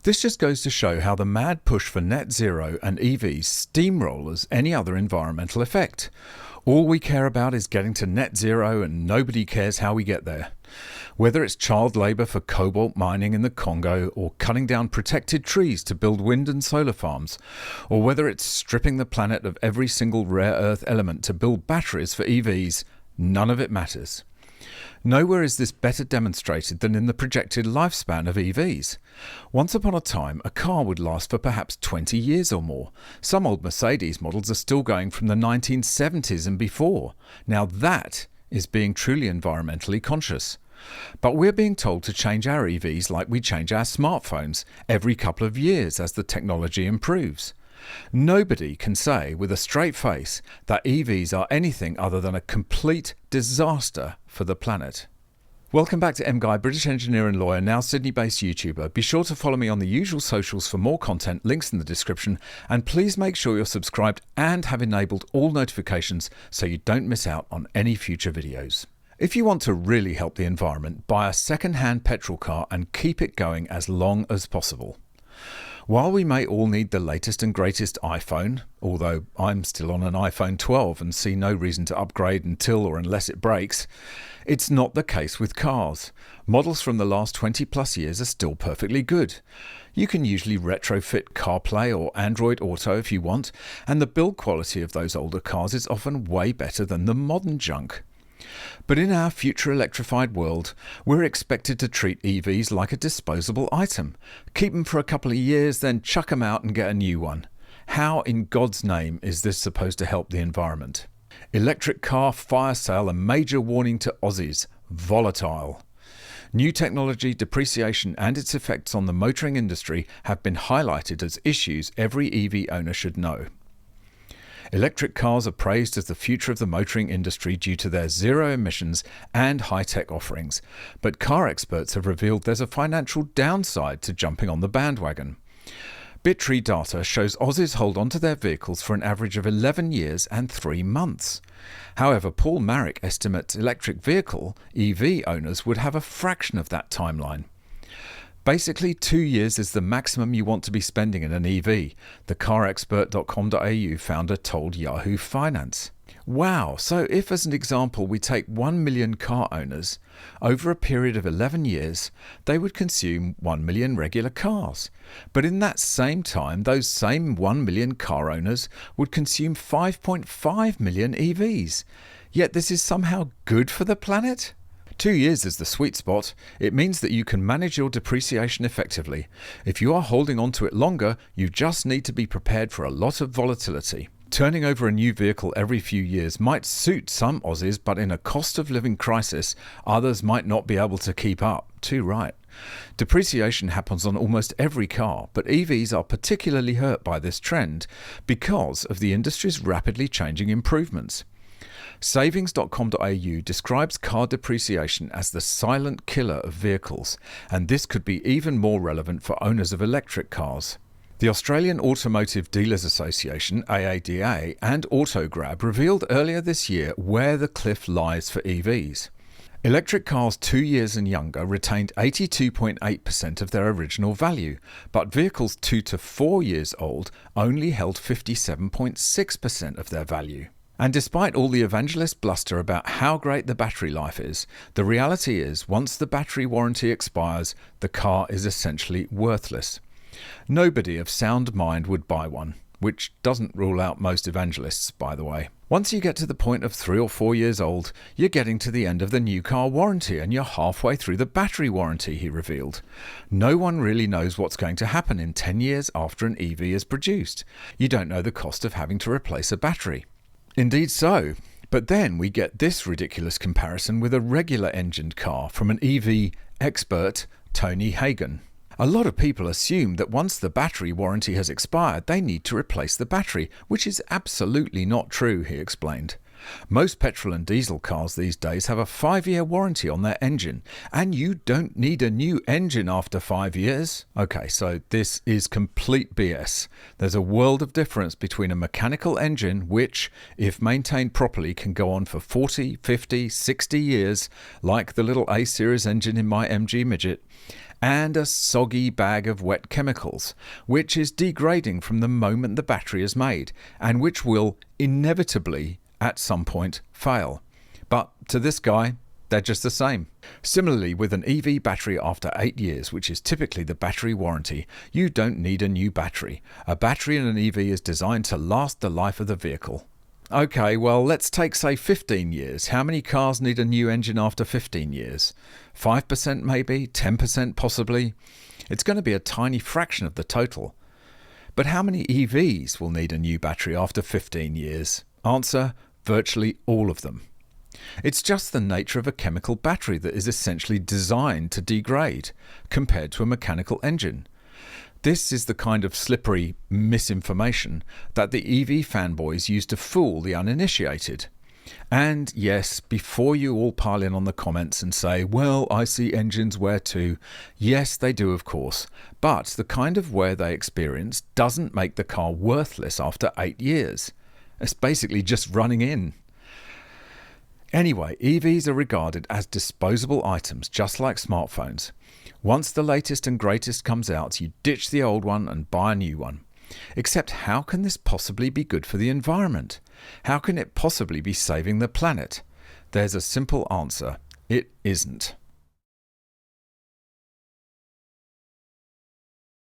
This just goes to show how the mad push for net zero and EVs steamrollers any other environmental effect. All we care about is getting to net zero and nobody cares how we get there. Whether it's child labour for cobalt mining in the Congo or cutting down protected trees to build wind and solar farms, or whether it's stripping the planet of every single rare earth element to build batteries for EVs, none of it matters. Nowhere is this better demonstrated than in the projected lifespan of EVs. Once upon a time, a car would last for perhaps 20 years or more. Some old Mercedes models are still going from the 1970s and before. Now that is being truly environmentally conscious. But we're being told to change our EVs like we change our smartphones every couple of years as the technology improves. Nobody can say with a straight face that EVs are anything other than a complete disaster for the planet. Welcome back to M-Guy, British engineer and lawyer, now Sydney-based YouTuber. Be sure to follow me on the usual socials for more content, links in the description, and please make sure you're subscribed and have enabled all notifications so you don't miss out on any future videos. If you want to really help the environment, buy a second-hand petrol car and keep it going as long as possible. While we may all need the latest and greatest iPhone, although I'm still on an iPhone 12 and see no reason to upgrade until or unless it breaks, it's not the case with cars. Models from the last 20 plus years are still perfectly good. You can usually retrofit CarPlay or Android Auto if you want, and the build quality of those older cars is often way better than the modern junk. But in our future electrified world, we're expected to treat EVs like a disposable item. Keep them for a couple of years, then chuck them out and get a new one. How in God's name is this supposed to help the environment? Electric car fire sale, a major warning to Aussies. Volatile. New technology, depreciation and its effects on the motoring industry have been highlighted as issues every EV owner should know. Electric cars are praised as the future of the motoring industry due to their zero emissions and high-tech offerings, but car experts have revealed there's a financial downside to jumping on the bandwagon. Bitree data shows Aussies hold onto their vehicles for an average of 11 years and 3 months. However, Paul Marrick estimates electric vehicle EV owners would have a fraction of that timeline. Basically, 2 years is the maximum you want to be spending in an EV, the carexpert.com.au founder told Yahoo Finance. Wow, so if as an example we take 1 million car owners, over a period of 11 years, they would consume 1 million regular cars. But in that same time, those same 1 million car owners would consume 5.5 million EVs. Yet this is somehow good for the planet? 2 years is the sweet spot. It means that you can manage your depreciation effectively. If you are holding on to it longer, you just need to be prepared for a lot of volatility. Turning over a new vehicle every few years might suit some Aussies, but in a cost of living crisis, others might not be able to keep up. Too right. Depreciation happens on almost every car, but EVs are particularly hurt by this trend because of the industry's rapidly changing improvements. Savings.com.au describes car depreciation as the silent killer of vehicles, and this could be even more relevant for owners of electric cars. The Australian Automotive Dealers Association, AADA, and Autograb revealed earlier this year where the cliff lies for EVs. Electric cars 2 years and younger retained 82.8% of their original value, but vehicles 2 to 4 years old only held 57.6% of their value. And despite all the evangelist bluster about how great the battery life is, the reality is once the battery warranty expires, the car is essentially worthless. Nobody of sound mind would buy one, which doesn't rule out most evangelists, by the way. Once you get to the point of 3 or 4 years old, you're getting to the end of the new car warranty and you're halfway through the battery warranty, he revealed. No one really knows what's going to happen in 10 years after an EV is produced. You don't know the cost of having to replace a battery. Indeed so, but then we get this ridiculous comparison with a regular engined car from an EV expert, Tony Hagen. A lot of people assume that once the battery warranty has expired, they need to replace the battery, which is absolutely not true, he explained. Most petrol and diesel cars these days have a 5-year warranty on their engine, and you don't need a new engine after 5 years. Okay, so this is complete BS. There's a world of difference between a mechanical engine, which, if maintained properly, can go on for 40, 50, 60 years, like the little A-Series engine in my MG Midget, and a soggy bag of wet chemicals, which is degrading from the moment the battery is made, and which will inevitably at some point fail. But to this guy, they're just the same. Similarly, with an EV battery after 8 years, which is typically the battery warranty, you don't need a new battery. A battery in an EV is designed to last the life of the vehicle. Okay, well, let's take, say, 15 years. How many cars need a new engine after 15 years? 5% maybe? 10% possibly? It's going to be a tiny fraction of the total. But how many EVs will need a new battery after 15 years? Answer: virtually all of them. It's just the nature of a chemical battery that is essentially designed to degrade, compared to a mechanical engine. This is the kind of slippery misinformation that the EV fanboys use to fool the uninitiated. And yes, before you all pile in on the comments and say, well, I see engines wear too. Yes, they do, of course. But the kind of wear they experience doesn't make the car worthless after 8 years. It's basically just running in. Anyway, EVs are regarded as disposable items, just like smartphones. Once the latest and greatest comes out, you ditch the old one and buy a new one. Except how can this possibly be good for the environment? How can it possibly be saving the planet? There's a simple answer: it isn't.